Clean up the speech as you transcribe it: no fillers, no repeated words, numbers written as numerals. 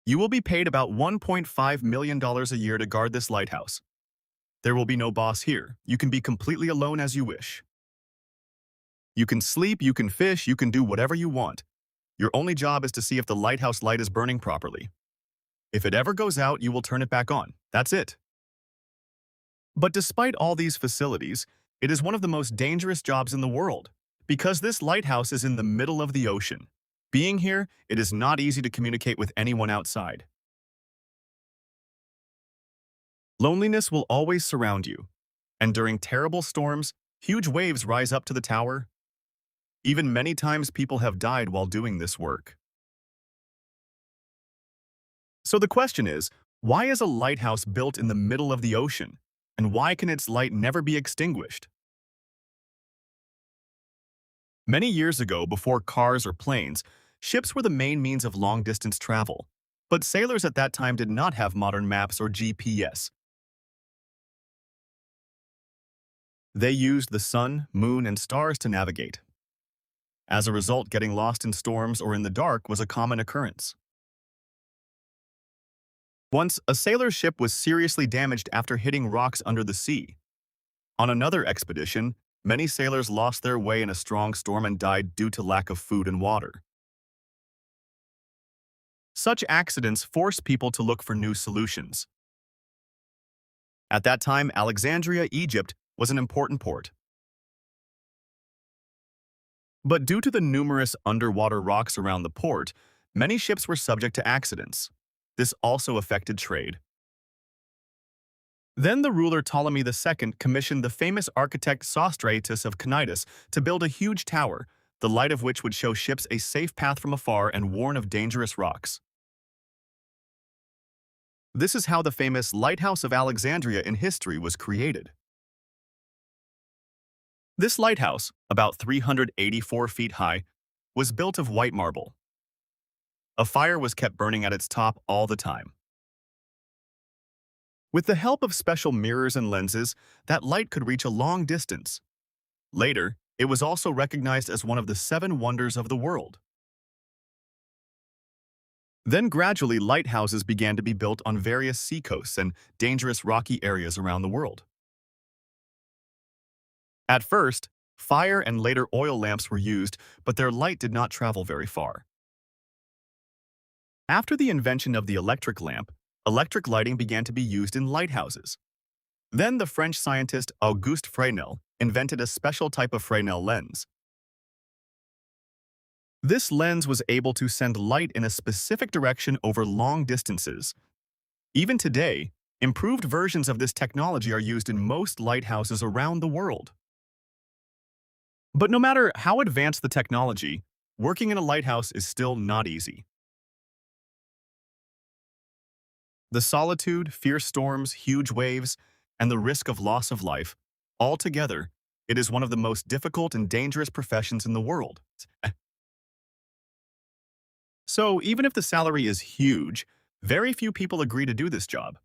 You will be paid about $1.5 million a year to guard this lighthouse. There will be no boss here. You can be completely alone as you wish. You can sleep, you can fish, you can do whatever you want. Your only job is to see if the lighthouse light is burning properly. If it ever goes out, you will turn it back on. That's it. But despite all these facilities, it is one of the most dangerous jobs in the world, because this lighthouse is in the middle of the ocean. Being here, it is not easy to communicate with anyone outside. Loneliness will always surround you, and during terrible storms, huge waves rise up to the tower. Even many times people have died while doing this work. So the question is, why is a lighthouse built in the middle of the ocean, and why can its light never be extinguished? Many years ago, before cars or planes, ships were the main means of long-distance travel. But sailors at that time did not have modern maps or GPS. They used the sun, moon, and stars to navigate. As a result, getting lost in storms or in the dark was a common occurrence. Once, a sailor's ship was seriously damaged after hitting rocks under the sea. On another expedition, many sailors lost their way in a strong storm and died due to lack of food and water. Such accidents force people to look for new solutions. At that time, Alexandria, Egypt, was an important port. But due to the numerous underwater rocks around the port, many ships were subject to accidents. This also affected trade. Then the ruler Ptolemy II commissioned the famous architect Sostratus of Cnidus to build a huge tower, the light of which would show ships a safe path from afar and warn of dangerous rocks. This is how the famous Lighthouse of Alexandria in history was created. This lighthouse, about 384 feet high, was built of white marble. A fire was kept burning at its top all the time. With the help of special mirrors and lenses, that light could reach a long distance. Later, it was also recognized as one of the 7 wonders of the world. Then gradually, lighthouses began to be built on various seacoasts and dangerous rocky areas around the world. At first, fire and later oil lamps were used, but their light did not travel very far. After the invention of the electric lamp, electric lighting began to be used in lighthouses. Then the French scientist Auguste Fresnel invented a special type of Fresnel lens. This lens was able to send light in a specific direction over long distances. Even today, improved versions of this technology are used in most lighthouses around the world. But no matter how advanced the technology, working in a lighthouse is still not easy. The solitude, fierce storms, huge waves, and the risk of loss of life, altogether, it is one of the most difficult and dangerous professions in the world. So even if the salary is huge, very few people agree to do this job.